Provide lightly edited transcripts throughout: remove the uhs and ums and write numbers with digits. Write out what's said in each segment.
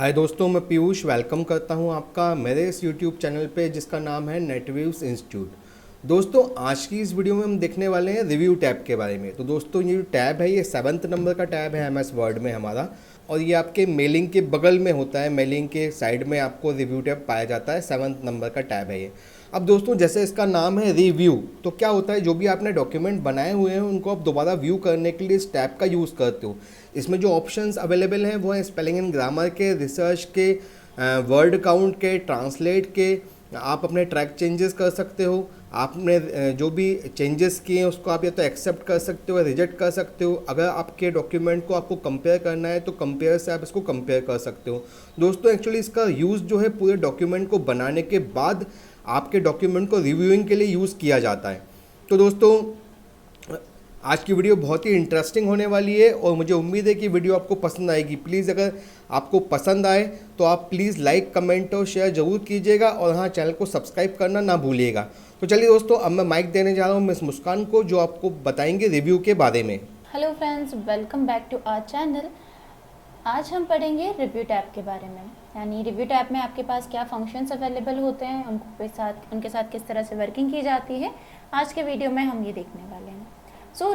हाय दोस्तों, मैं पीयूष वेलकम करता हूं आपका मेरे इस यूट्यूब चैनल पे जिसका नाम है नेटव्यूज इंस्टीट्यूट। दोस्तों, आज की इस वीडियो में हम देखने वाले हैं रिव्यू टैब के बारे में। तो दोस्तों, ये जो टैब है ये 7th नंबर का टैब है MS वर्ड में हमारा, और ये आपके मेलिंग के बगल में होता है। मेलिंग के साइड में आपको रिव्यू टैब पाया जाता है। 7th नंबर का टैब है ये। अब दोस्तों, जैसे इसका नाम है रिव्यू, तो क्या होता है, जो भी आपने डॉक्यूमेंट बनाए हुए हैं उनको आप दोबारा व्यू करने के लिए इस टैब का यूज़ करते हो। इसमें जो ऑप्शंस अवेलेबल हैं वो हैं स्पेलिंग एंड ग्रामर के, रिसर्च के, वर्ड काउंट के, ट्रांसलेट के। आप अपने ट्रैक चेंजेस कर सकते हो। आपने जो भी चेंजेस किए हैं उसको आप या तो एक्सेप्ट कर सकते हो, रिजेक्ट कर सकते हो। अगर आपके डॉक्यूमेंट को आपको कंपेयर करना है तो कंपेयर से आप इसको कंपेयर कर सकते हो। दोस्तों, एक्चुअली इसका यूज़ जो है पूरे डॉक्यूमेंट को बनाने के बाद आपके डॉक्यूमेंट को रिव्यूइंग के लिए यूज़ किया जाता है। तो दोस्तों, आज की वीडियो बहुत ही इंटरेस्टिंग होने वाली है और मुझे उम्मीद है कि वीडियो आपको पसंद आएगी। प्लीज़ अगर आपको पसंद आए तो आप प्लीज़ लाइक, कमेंट और शेयर ज़रूर कीजिएगा, और हाँ, चैनल को सब्सक्राइब करना ना भूलिएगा। तो चलिए दोस्तों, अब मैं माइक देने जा रहा हूँ मिस मुस्कान को, जो आपको बताएंगे रिव्यू के बारे में। Hello friends, welcome back to our channel. आज हम पढ़ेंगे रिव्यू टैब के बारे में, यानी रिव्यू टैब में आपके पास क्या फंक्शंस अवेलेबल होते हैं, उनके साथ किस तरह से वर्किंग की जाती है। आज के वीडियो में हम ये देखने वाले हैं।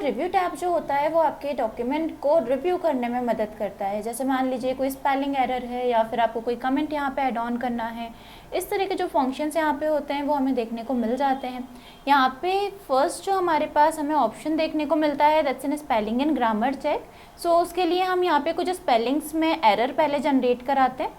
रिव्यू टैब जो होता है वो आपके डॉक्यूमेंट को रिव्यू करने में मदद करता है। जैसे मान लीजिए कोई स्पेलिंग एरर है या फिर आपको कोई कमेंट यहाँ पे ऐड ऑन करना है, इस तरह के जो फंक्शंस यहाँ पे होते हैं वो हमें देखने को मिल जाते हैं। यहाँ पे फर्स्ट जो हमारे पास हमें ऑप्शन देखने को मिलता है, that's an spelling and grammar check. उसके लिए हम यहाँ पे कुछ स्पेलिंग्स में एरर पहले जनरेट कराते हैं।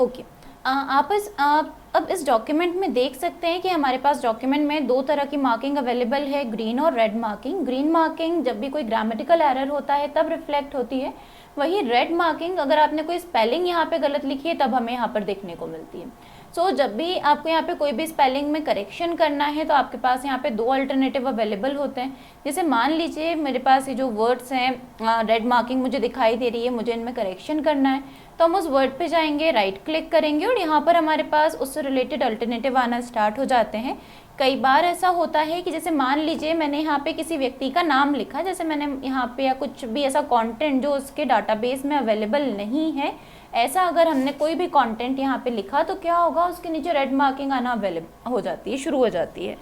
ओके, आप अब इस डॉक्यूमेंट में देख सकते हैं कि हमारे पास डॉक्यूमेंट में दो तरह की मार्किंग अवेलेबल है, ग्रीन और रेड मार्किंग। ग्रीन मार्किंग जब भी कोई ग्रामेटिकल एरर होता है तब रिफ्लेक्ट होती है, वही रेड मार्किंग अगर आपने कोई स्पेलिंग यहाँ पे गलत लिखी है तब हमें यहाँ पर देखने को मिलती है। जब भी आपको यहाँ पे कोई भी स्पेलिंग में करेक्शन करना है तो आपके पास यहाँ पे दो अल्टरनेटिव अवेलेबल होते हैं। जैसे मान लीजिए मेरे पास ये जो वर्ड्स हैं, रेड मार्किंग मुझे दिखाई दे रही है, मुझे इनमें करेक्शन करना है, तो हम उस वर्ड पे जाएंगे, राइट क्लिक करेंगे और यहाँ पर हमारे पास उससे रिलेटेड अल्टरनेटिव आना स्टार्ट हो जाते हैं। कई बार ऐसा होता है कि जैसे मान लीजिए मैंने यहाँ पे किसी व्यक्ति का नाम लिखा, जैसे मैंने यहाँ पे, या कुछ भी ऐसा कंटेंट जो उसके डाटाबेस में अवेलेबल नहीं है, ऐसा अगर हमने कोई भी कंटेंट यहाँ पे लिखा तो क्या होगा, उसके नीचे रेड मार्किंग आना अवेलेबल हो जाती है, शुरू हो जाती है।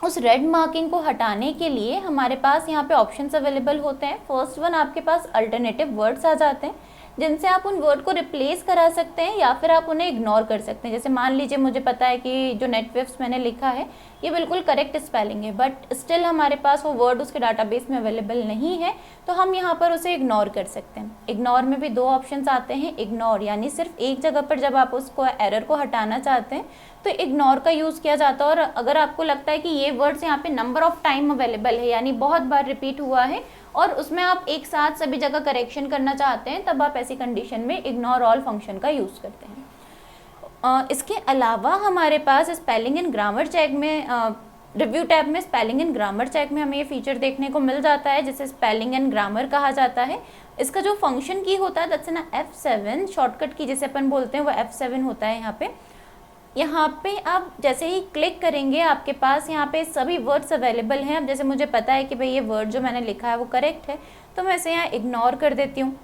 उस रेड मार्किंग को हटाने के लिए हमारे पास यहाँ पे ऑप्शंस अवेलेबल होते हैं। फर्स्ट वन, आपके पास अल्टरनेटिव वर्ड्स आ जाते हैं जिनसे आप उन वर्ड को रिप्लेस करा सकते हैं या फिर आप उन्हें इग्नोर कर सकते हैं। जैसे मान लीजिए मुझे पता है कि जो नेटवेव्स मैंने लिखा है ये बिल्कुल करेक्ट स्पेलिंग है, बट स्टिल हमारे पास वो वर्ड उसके डाटाबेस में अवेलेबल नहीं है, तो हम यहाँ पर उसे इग्नोर कर सकते हैं। इग्नोर में भी दो ऑप्शंस आते हैं। इग्नोर यानी सिर्फ एक जगह पर जब आप उसको एरर को हटाना चाहते हैं तो इग्नोर का यूज़ किया जाता है। और अगर आपको लगता है कि ये वर्ड्स यहाँ पे नंबर ऑफ टाइम अवेलेबल है, यानी बहुत बार रिपीट हुआ है और उसमें आप एक साथ सभी जगह करेक्शन करना चाहते हैं, तब आप ऐसी कंडीशन में इग्नोर ऑल फंक्शन का यूज़ करते हैं। इसके अलावा हमारे पास स्पेलिंग एंड ग्रामर चेक में, रिव्यू टैब में स्पेलिंग एंड ग्रामर चेक में हमें ये फीचर देखने को मिल जाता है जिसे स्पेलिंग एंड ग्रामर कहा जाता है। इसका जो फंक्शन की होता है दैट्स ना F7, शॉर्टकट की जिसे अपन बोलते हैं वो F7 होता है। यहाँ पे आप जैसे ही क्लिक करेंगे आपके पास यहाँ पे सभी वर्ड्स अवेलेबल हैं। अब जैसे मुझे पता है कि भाई ये वर्ड जो मैंने लिखा है वो करेक्ट है, तो मैं इसे यहाँ इग्नोर कर देती हूँ।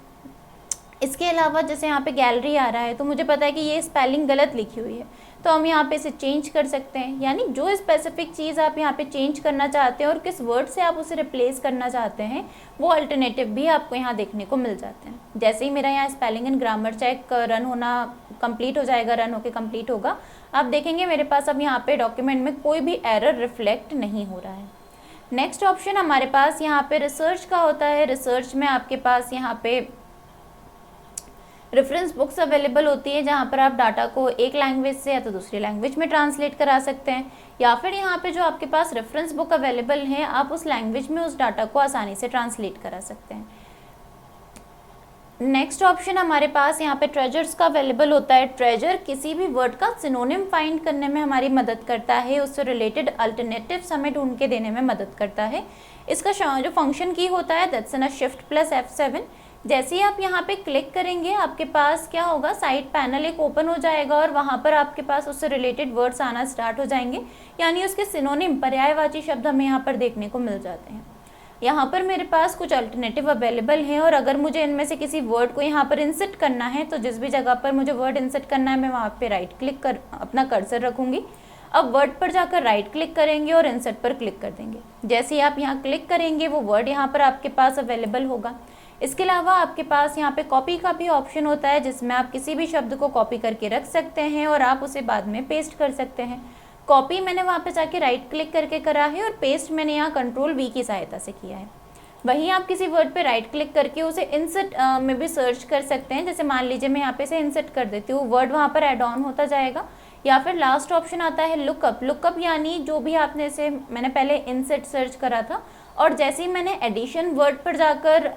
इसके अलावा जैसे यहाँ पे गैलरी आ रहा है तो मुझे पता है कि ये स्पेलिंग गलत लिखी हुई है, तो हम यहाँ पे इसे चेंज कर सकते हैं। यानी जो स्पेसिफिक चीज़ आप यहाँ पे चेंज करना चाहते हैं और किस वर्ड से आप उसे रिप्लेस करना चाहते हैं वो अल्टरनेटिव भी आपको यहाँ देखने को मिल जाते हैं। जैसे ही मेरा यहाँ spelling and grammar check run होना कंप्लीट हो जाएगा, रन होकर कंप्लीट होगा, आप देखेंगे मेरे पास अब यहाँ पे डॉक्यूमेंट में कोई भी एरर रिफ्लेक्ट नहीं हो रहा है। नेक्स्ट ऑप्शन हमारे पास यहाँ पे रिसर्च का होता है। रिसर्च में आपके पास यहाँ पे रेफरेंस बुक्स अवेलेबल होती है जहाँ पर आप डाटा को एक लैंग्वेज से या तो दूसरी लैंग्वेज में ट्रांसलेट करा सकते हैं, या फिर यहाँ पे जो आपके पास रेफरेंस बुक अवेलेबल है आप उस लैंग्वेज में उस डाटा को आसानी से ट्रांसलेट करा सकते हैं। नेक्स्ट ऑप्शन हमारे पास यहाँ पे ट्रेजर्स का अवेलेबल होता है। ट्रेजर किसी भी वर्ड का सिनोनिम फाइंड करने में हमारी मदद करता है, उससे रिलेटेड अल्टरनेटिव्स हमें ढूंढ के देने में मदद करता है। इसका जो फंक्शन की होता है दैट्स ना शिफ्ट प्लस F7। जैसे ही आप यहाँ पे क्लिक करेंगे आपके पास क्या होगा, साइड पैनल एक ओपन हो जाएगा और वहाँ पर आपके पास उससे रिलेटेड वर्ड्स आना स्टार्ट हो जाएंगे, यानी उसके सिनोनिम पर्यायवाची शब्द हमें यहाँ पर देखने को मिल जाते हैं। यहाँ पर मेरे पास कुछ अल्टरनेटिव अवेलेबल हैं और अगर मुझे इनमें से किसी वर्ड को यहाँ पर इंसर्ट करना है तो जिस भी जगह पर मुझे वर्ड इंसर्ट करना है मैं वहाँ पे राइट क्लिक कर अपना कर्सर रखूँगी। अब वर्ड पर जाकर राइट क्लिक करेंगे और इंसर्ट पर क्लिक कर देंगे। जैसे ही आप यहाँ क्लिक करेंगे वो वर्ड यहाँ पर आपके पास अवेलेबल होगा। इसके अलावा आपके पास यहाँ पे कॉपी का भी ऑप्शन होता है जिसमें आप किसी भी शब्द को कॉपी करके रख सकते हैं और आप उसे बाद में पेस्ट कर सकते हैं। कॉपी मैंने वहाँ पे जाके राइट क्लिक करके करा है और पेस्ट मैंने यहाँ कंट्रोल V की सहायता से किया है। वहीं आप किसी वर्ड पे राइट क्लिक करके उसे इंसर्ट में भी सर्च कर सकते हैं। जैसे मान लीजिए मैं यहाँ पे से इंसर्ट कर देती हूँ, वर्ड वहाँ पर ऐड ऑन होता जाएगा। या फिर लास्ट ऑप्शन आता है लुकअप। लुकअप यानी जो भी आपने इसे मैंने पहले इंसर्ट सर्च करा था और जैसे ही मैंने एडिशन वर्ड पर जाकर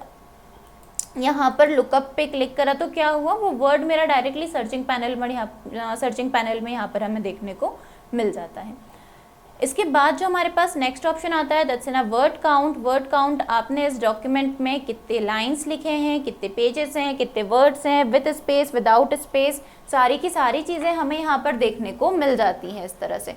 यहाँ पर लुकअप पे क्लिक करा तो क्या हुआ, वो वर्ड मेरा डायरेक्टली सर्चिंग पैनल में यहाँ पर हमें देखने को मिल जाता है। इसके बाद जो हमारे पास नेक्स्ट ऑप्शन आता है that's in word count. Word count आपने इस डॉक्यूमेंट में कितने लाइंस लिखे हैं, कितने पेजेस हैं, कितने वर्ड्स हैं, विद स्पेस विदाउट स्पेस, सारी की सारी चीज़ें हमें यहाँ पर देखने को मिल जाती हैं इस तरह से।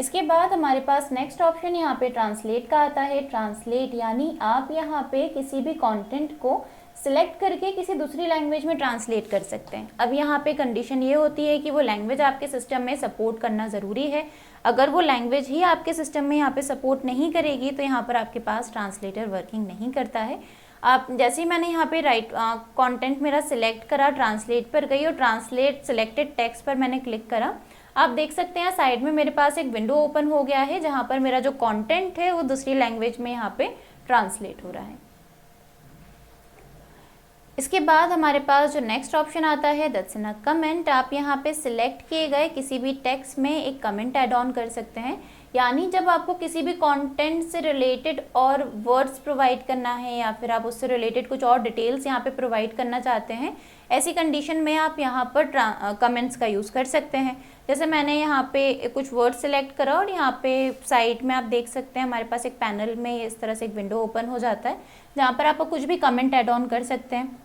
इसके बाद हमारे पास नेक्स्ट ऑप्शन यहाँ पे ट्रांसलेट का आता है। ट्रांसलेट यानी आप यहाँ पे किसी भी कंटेंट को सिलेक्ट करके किसी दूसरी लैंग्वेज में ट्रांसलेट कर सकते हैं। अब यहाँ पे कंडीशन ये होती है कि वो लैंग्वेज आपके सिस्टम में सपोर्ट करना ज़रूरी है। अगर वो लैंग्वेज ही आपके सिस्टम में यहाँ पे सपोर्ट नहीं करेगी तो यहाँ पर आपके पास ट्रांसलेटर वर्किंग नहीं करता है। आप जैसे ही मैंने यहाँ पे कंटेंट मेरा सिलेक्ट करा, ट्रांसलेट पर गई और ट्रांसलेट सिलेक्टेड टेक्स्ट पर मैंने क्लिक करा, आप देख सकते हैं साइड में मेरे पास एक विंडो ओपन हो गया है जहाँ पर मेरा जो कंटेंट है वो दूसरी लैंग्वेज में यहाँ पे ट्रांसलेट हो रहा है। इसके बाद हमारे पास जो नेक्स्ट ऑप्शन आता है दैट्स इन अ कमेंट। आप यहाँ पे सिलेक्ट किए गए किसी भी टेक्स्ट में एक कमेंट ऐड ऑन कर सकते हैं। यानी जब आपको किसी भी कंटेंट से रिलेटेड और वर्ड्स प्रोवाइड करना है या फिर आप उससे रिलेटेड कुछ और डिटेल्स यहाँ पे प्रोवाइड करना चाहते हैं, ऐसी कंडीशन में आप यहाँ पर कमेंट्स का यूज़ कर सकते हैं। जैसे मैंने यहाँ पे कुछ वर्ड सिलेक्ट करा और यहाँ पे साइड में आप देख सकते हैं हमारे पास एक पैनल में इस तरह से एक विंडो ओपन हो जाता है जहाँ पर आप कुछ भी कमेंट ऐड ऑन कर सकते हैं।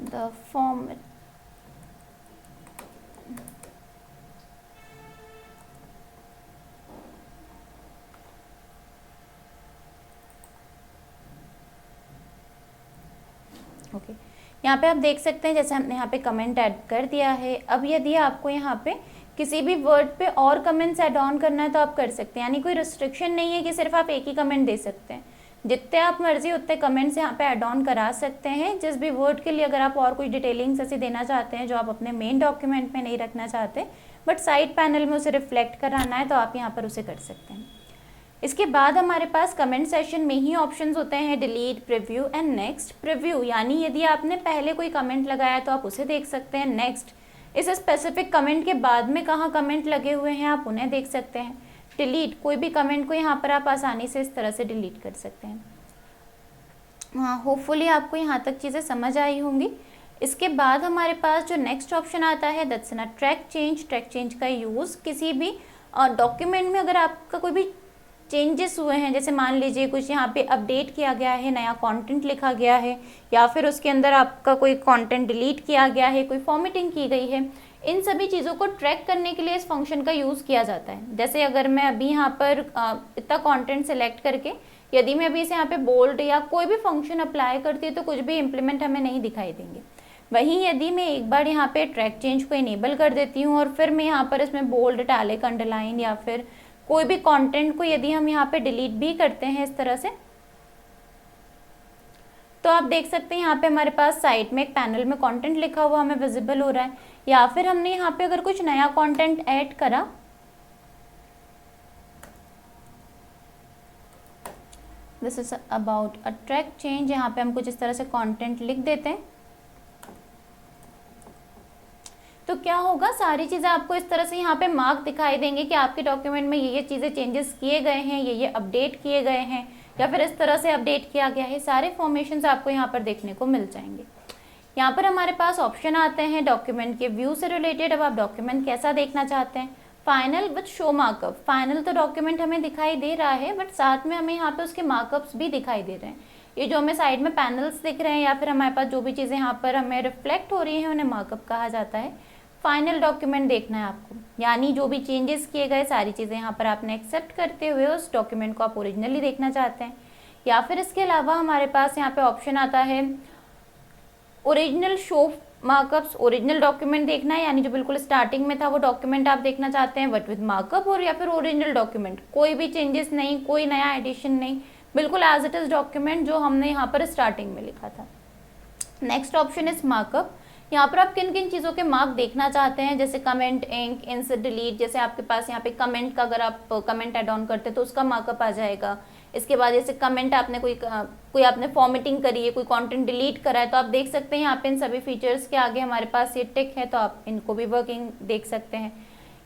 The format ओके यहाँ पे आप देख सकते हैं जैसे हमने यहाँ पे कमेंट ऐड कर दिया है। अब यदि आपको यहाँ पे किसी भी वर्ड पे और कमेंट्स ऐड ऑन करना है तो आप कर सकते हैं। यानी कोई रिस्ट्रिक्शन नहीं है कि सिर्फ आप एक ही कमेंट दे सकते हैं, जितने आप मर्जी उतने कमेंट्स यहाँ पे ऐड ऑन करा सकते हैं। जिस भी वर्ड के लिए अगर आप और कोई डिटेलिंग्स ऐसी देना चाहते हैं जो आप अपने मेन डॉक्यूमेंट में नहीं रखना चाहते बट साइड पैनल में उसे रिफ्लेक्ट कराना है तो आप यहाँ पर उसे कर सकते हैं। इसके बाद हमारे पास कमेंट सेशन में ही ऑप्शंस होते हैं delete, preview and next. Preview यानी यदि आपने पहले कोई कमेंट लगाया तो आप उसे देख सकते हैं। नेक्स्ट इस स्पेसिफिक कमेंट के बाद में कहाँ कमेंट लगे हुए हैं आप उन्हें देख सकते हैं। डिलीट कोई भी कमेंट को यहाँ पर आप आसानी से इस तरह से डिलीट कर सकते हैं। हाँ, होपफुली आपको यहाँ तक चीज़ें समझ आई होंगी। इसके बाद हमारे पास जो नेक्स्ट ऑप्शन आता है that's in track change. Track change का यूज़ किसी भी डॉक्यूमेंट में अगर आपका कोई भी चेंजेस हुए हैं, जैसे मान लीजिए कुछ यहाँ पे अपडेट किया गया है, नया कंटेंट लिखा गया है या फिर उसके अंदर आपका कोई कंटेंट डिलीट किया गया है, कोई फॉर्मेटिंग की गई है, इन सभी चीज़ों को ट्रैक करने के लिए इस फंक्शन का यूज़ किया जाता है। जैसे अगर मैं अभी यहाँ पर इतना कंटेंट सेलेक्ट करके यदि मैं अभी इसे यहाँ पे बोल्ड या कोई भी फंक्शन अप्लाई करती हूँ तो कुछ भी इम्प्लीमेंट हमें नहीं दिखाई देंगे। वहीं यदि मैं एक बार यहाँ पे ट्रैक चेंज को इनेबल कर देती हूँ और फिर मैं यहाँ पर इसमें बोल्ड, इटैलिक, अंडरलाइन या फिर कोई भी कंटेंट को यदि हम यहाँ पे डिलीट भी करते हैं इस तरह से तो आप देख सकते हैं यहाँ पे हमारे पास साइड में एक पैनल में कंटेंट लिखा हुआ हमें विजिबल हो रहा है। या फिर हमने यहाँ पे अगर कुछ नया कंटेंट ऐड करा, this is about a track change, यहाँ पे हम कुछ इस तरह से कंटेंट लिख देते हैं तो क्या होगा, सारी चीज़ें आपको इस तरह से यहाँ पे मार्क दिखाई देंगे कि आपके डॉक्यूमेंट में ये चीज़ें चेंजेस किए गए हैं, ये अपडेट किए गए हैं या फिर इस तरह से अपडेट किया गया है। सारे फॉर्मेशंस आपको यहाँ पर देखने को मिल जाएंगे। यहाँ पर हमारे पास ऑप्शन आते हैं डॉक्यूमेंट के व्यू से रिलेटेड। अब आप डॉक्यूमेंट कैसा देखना चाहते हैं। Final with show markup. Final तो डॉक्यूमेंट हमें दिखाई दे रहा है बट साथ में हमें यहाँ पे उसके मार्कअप्स भी दिखाई दे रहे हैं। ये जो हमें साइड में पैनल्स दिख रहे हैं या फिर हमारे पास जो भी चीज़ें यहाँ पर हमें रिफ्लेक्ट हो रही हैं उन्हें मार्कअप कहा जाता है। फाइनल डॉक्यूमेंट देखना है आपको, यानी जो भी चेंजेस किए गए सारी चीज़ें यहाँ पर आपने एक्सेप्ट करते हुए उस डॉक्यूमेंट को आप ओरिजिनली देखना चाहते हैं। या फिर इसके अलावा हमारे पास यहाँ पे ऑप्शन आता है original show markups, original document देखना है, यानी जो बिल्कुल स्टार्टिंग में था वो डॉक्यूमेंट आप देखना चाहते हैं बट विद मार्कअप, और या फिर ओरिजिनल डॉक्यूमेंट, कोई भी चेंजेस नहीं, कोई नया एडिशन नहीं, बिल्कुल एज इट इज डॉक्यूमेंट जो हमने यहाँ पर स्टार्टिंग में लिखा था। Next option is markup. यहाँ पर आप किन किन चीज़ों के मार्क देखना चाहते हैं, जैसे कमेंट, इंक, इंसर्ट, डिलीट, जैसे आपके पास यहाँ पे कमेंट का अगर आप कमेंट ऐड ऑन करते हैं तो उसका मार्कअप आ जाएगा। इसके बाद जैसे कमेंट आपने कोई आपने फॉर्मेटिंग करी है, कोई कंटेंट डिलीट करा है, तो आप देख सकते हैं यहाँ पे इन सभी फीचर्स के आगे हमारे पास ये टिक है, तो आप इनको भी वर्किंग देख सकते हैं।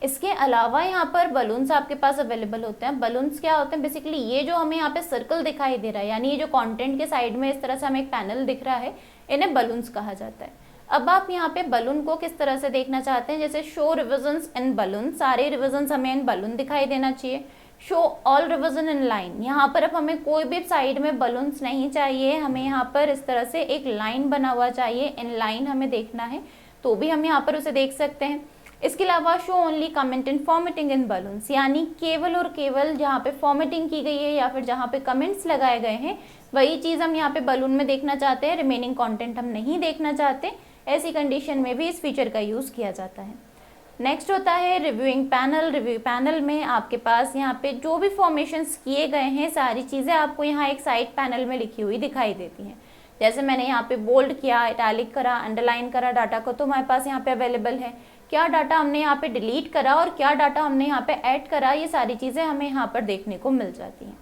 इसके अलावा यहाँ पर बलून्स आपके पास अवेलेबल होते हैं। बलून्स क्या होते हैं, बेसिकली ये जो हमें यहाँ पे सर्कल दिखाई दे रहा है, यानी ये जो कंटेंट के साइड में इस तरह से हमें एक पैनल दिख रहा है, इन्हें बलून्स कहा जाता है। अब आप यहाँ पे बलून को किस तरह से देखना चाहते हैं, जैसे शो रिविजन्स इन बलून, सारे रिविजन्स हमें इन बलून दिखाई देना चाहिए। Show all revision in line, यहाँ पर अब हमें कोई भी साइड में बलून्स नहीं चाहिए, हमें यहाँ पर इस तरह से एक लाइन बना हुआ चाहिए, इन लाइन हमें देखना है, तो भी हम यहाँ पर उसे देख सकते हैं। इसके अलावा show only comment in formatting in balloons, यानी केवल और केवल जहाँ पे फॉर्मेटिंग की गई है या फिर जहाँ पे कमेंट्स लगाए गए हैं वही चीज़ हम यहाँ पे बलून में देखना चाहते हैं, रिमेनिंग कंटेंट हम नहीं देखना चाहते। ऐसी कंडीशन में भी इस फीचर का यूज़ किया जाता है। नेक्स्ट होता है रिव्यूइंग पैनल। रिव्यू पैनल में आपके पास यहाँ पे जो भी फॉर्मेशंस किए गए हैं सारी चीज़ें आपको यहाँ एक साइड पैनल में लिखी हुई दिखाई देती हैं। जैसे मैंने यहाँ पे बोल्ड किया, इटैलिक करा, अंडरलाइन करा डाटा को, तो हमारे पास यहाँ पे अवेलेबल है। क्या डाटा हमने यहाँ पे डिलीट करा और क्या डाटा हमने यहाँ पे ऐड करा, ये सारी चीज़ें हमें यहाँ पर देखने को मिल जाती हैं।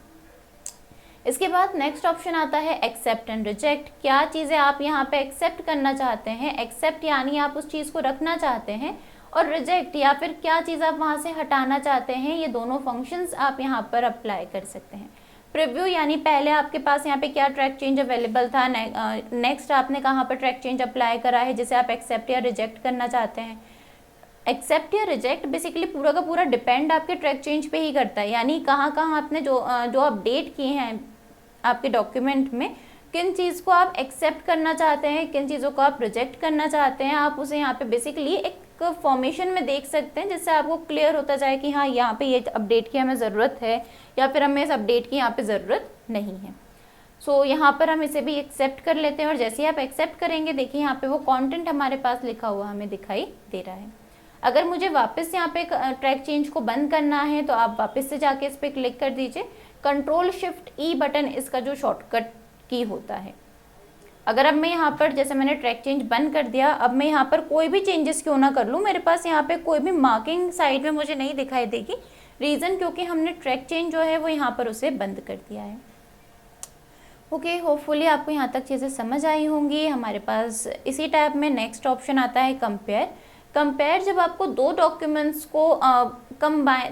इसके बाद नेक्स्ट ऑप्शन आता है एक्सेप्ट एंड रिजेक्ट। क्या चीज़ें आप यहाँ पे एक्सेप्ट करना चाहते हैं, एक्सेप्ट यानी आप उस चीज़ को रखना चाहते हैं, और रिजेक्ट या फिर क्या चीज़ आप वहाँ से हटाना चाहते हैं, ये दोनों फंक्शंस आप यहाँ पर अप्लाई कर सकते हैं। प्रीव्यू यानी पहले आपके पास यहाँ पे क्या ट्रैक चेंज अवेलेबल था, नेक्स्ट आपने कहाँ पर ट्रैक चेंज अप्लाई करा है जिसे आप एक्सेप्ट या रिजेक्ट करना चाहते हैं। एक्सेप्ट या रिजेक्ट बेसिकली पूरा का पूरा डिपेंड आपके ट्रैक चेंज पे ही करता है, यानी कहाँ आपने जो अपडेट किए हैं आपके डॉक्यूमेंट में, किन चीज़ को आप एक्सेप्ट करना चाहते हैं, किन चीज़ों को आप रिजेक्ट करना चाहते हैं, आप उसे यहाँ पे बेसिकली एक फॉर्मेशन में देख सकते हैं, जिससे आपको क्लियर होता जाए कि हाँ यहाँ पे ये अपडेट की हमें ज़रूरत है या फिर हमें इस अपडेट की यहाँ पे ज़रूरत नहीं है। सो यहाँ पर हम इसे भी एक्सेप्ट कर लेते हैं, और जैसे ही आप एक्सेप्ट करेंगे देखिए यहाँ पे वो कंटेंट हमारे पास लिखा हुआ हमें दिखाई दे रहा है। अगर मुझे वापस यहाँ पे ट्रैक चेंज को बंद करना है तो आप वापस से जाके इस पर क्लिक कर दीजिए। कंट्रोल शिफ्ट ई बटन इसका जो शॉर्टकट की होता है। अगर अब मैं यहाँ पर, जैसे मैंने ट्रैक चेंज बंद कर दिया, अब मैं यहाँ पर कोई भी चेंजेस क्यों ना कर लूँ, मेरे पास यहाँ पे कोई भी मार्किंग साइड में मुझे नहीं दिखाई देगी। रीज़न क्योंकि हमने ट्रैक चेंज जो है वो यहाँ पर उसे बंद कर दिया है। ओके, होपफुली आपको यहाँ तक चीज़ें समझ आई होंगी। हमारे पास इसी टाइप में नेक्स्ट ऑप्शन आता है कंपेयर। कंपेयर जब आपको दो डॉक्यूमेंट्स को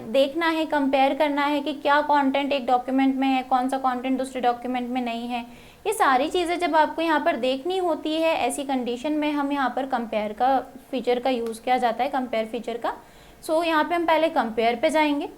देखना है, कंपेयर करना है कि क्या कंटेंट एक डॉक्यूमेंट में है, कौन सा कंटेंट दूसरे डॉक्यूमेंट में नहीं है, ये सारी चीज़ें जब आपको यहाँ पर देखनी होती है, ऐसी कंडीशन में हम यहाँ पर कंपेयर का फीचर का यूज़ किया जाता है, कंपेयर फीचर का। सो यहाँ पे हम पहले कंपेयर पे जाएंगे।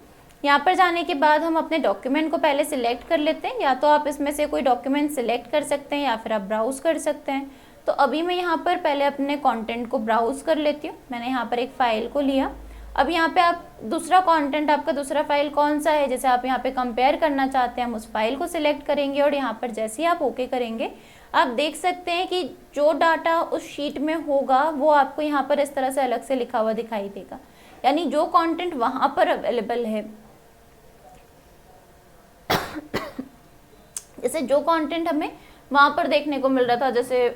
यहाँ पर जाने के बाद हम अपने डॉक्यूमेंट को पहले सिलेक्ट कर लेते हैं, या तो आप इसमें से कोई डॉक्यूमेंट सिलेक्ट कर सकते हैं या फिर आप ब्राउज़ कर सकते हैं। तो अभी मैं यहाँ पर पहले अपने कंटेंट को ब्राउज़ कर लेती हूँ। मैंने यहाँ पर एक फ़ाइल को लिया। अब यहाँ पे आप दूसरा कंटेंट, आपका दूसरा फाइल कौन सा है, जैसे आप यहाँ पे कंपेयर करना चाहते हैं, हम उस फाइल को सिलेक्ट करेंगे, और यहाँ पर जैसे ही आप ओके करेंगे आप देख सकते हैं कि जो डाटा उस शीट में होगा वो आपको यहाँ पर इस तरह से अलग से लिखा हुआ दिखाई देगा। यानी जो कंटेंट वहाँ पर अवेलेबल है, जैसे जो कंटेंट हमें वहाँ पर देखने को मिल रहा था, जैसे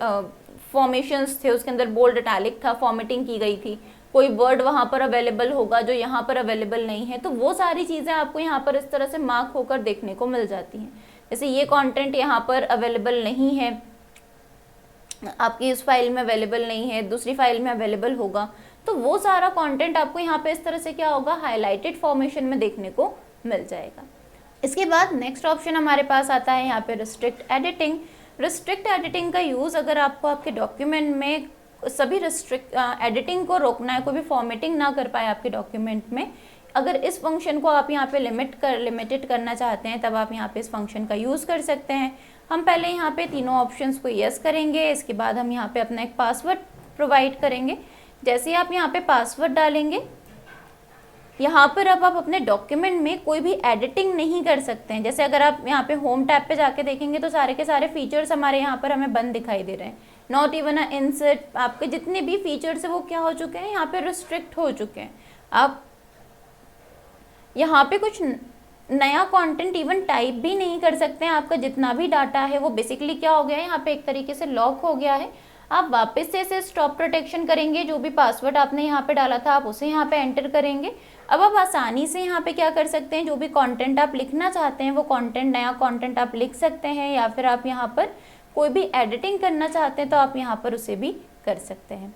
फॉर्मेशंस थे, उसके अंदर बोल्ड इटैलिक था, फॉर्मेटिंग की गई थी, कोई वर्ड वहाँ पर अवेलेबल होगा जो यहाँ पर अवेलेबल नहीं है, तो वो सारी चीज़ें आपको यहाँ पर इस तरह से मार्क होकर देखने को मिल जाती हैं। जैसे ये कंटेंट यहाँ पर अवेलेबल नहीं है, आपकी इस फाइल में अवेलेबल नहीं है, दूसरी फाइल में अवेलेबल होगा, तो वो सारा कंटेंट आपको यहाँ पे इस तरह से क्या होगा, हाईलाइटेड फॉर्मेशन में देखने को मिल जाएगा। इसके बाद नेक्स्ट ऑप्शन हमारे पास आता है यहाँ पे रिस्ट्रिक्ट एडिटिंग। रिस्ट्रिक्ट एडिटिंग का यूज़ अगर आपको आपके डॉक्यूमेंट में सभी एडिटिंग को रोकना है, कोई भी फॉर्मेटिंग ना कर पाए आपके डॉक्यूमेंट में, अगर इस फंक्शन को आप यहाँ पे लिमिटेड करना चाहते हैं, तब आप यहाँ पे इस फंक्शन का यूज़ कर सकते हैं। हम पहले यहाँ पे तीनों ऑप्शंस को यस करेंगे, इसके बाद हम यहाँ पे अपना एक पासवर्ड प्रोवाइड करेंगे। जैसे ही आप यहाँ पे पासवर्ड डालेंगे, यहाँ पर अब आप अपने डॉक्यूमेंट में कोई भी एडिटिंग नहीं कर सकते हैं। जैसे अगर आप यहाँ पे होम टैब पे जाके देखेंगे तो सारे के सारे फीचर्स हमारे यहाँ पर हमें बंद दिखाई दे रहे हैं। नॉट इवन अ इंसर्ट, आपके जितने भी फीचर्स है वो क्या हो चुके हैं, यहाँ पे रिस्ट्रिक्ट हो चुके हैं। आप यहाँ पे कुछ नया कंटेंट इवन टाइप भी नहीं कर सकते हैं। आपका जितना भी डाटा है वो बेसिकली क्या हो गया है, यहाँ पे एक तरीके से लॉक हो गया है। आप वापस से इसे स्टॉप प्रोटेक्शन करेंगे, जो भी पासवर्ड आपने यहाँ पे डाला था आप उसे यहाँ पे एंटर करेंगे। अब आप आसानी से यहाँ पे क्या कर सकते हैं, जो भी कंटेंट आप लिखना चाहते हैं वो कंटेंट, नया कंटेंट आप लिख सकते हैं, या फिर आप यहाँ पर कोई भी एडिटिंग करना चाहते हैं तो आप यहाँ पर उसे भी कर सकते हैं।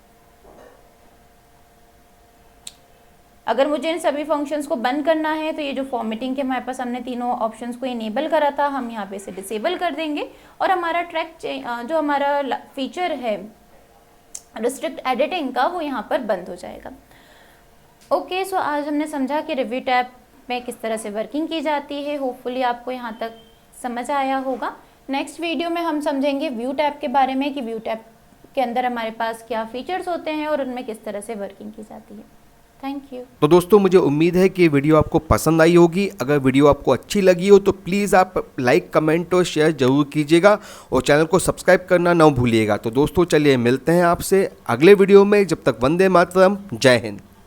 अगर मुझे इन सभी फंक्शंस को बंद करना है तो ये जो फॉर्मेटिंग के हमारे पास हमने तीनों ऑप्शंस को इनेबल करा था, हम यहाँ पे इसे डिसेबल कर देंगे और हमारा ट्रैक जो हमारा फीचर है रिस्ट्रिक्ट एडिटिंग का वो यहाँ पर बंद हो जाएगा। ओके, सो आज हमने समझा कि रिव्यू टैब में किस तरह से वर्किंग की जाती है। होपफुली आपको यहाँ तक समझ आया होगा। नेक्स्ट वीडियो में हम समझेंगे व्यू टैब के बारे में कि व्यू टैब के अंदर हमारे पास क्या फीचर्स होते हैं और उनमें किस तरह से वर्किंग की जाती है। Thank you. तो दोस्तों मुझे उम्मीद है कि वीडियो आपको पसंद आई होगी। अगर वीडियो आपको अच्छी लगी हो तो प्लीज़ आप लाइक, कमेंट और शेयर जरूर कीजिएगा और चैनल को सब्सक्राइब करना ना भूलिएगा। तो दोस्तों चलिए मिलते हैं आपसे अगले वीडियो में। जब तक वंदे मातरम, जय हिंद।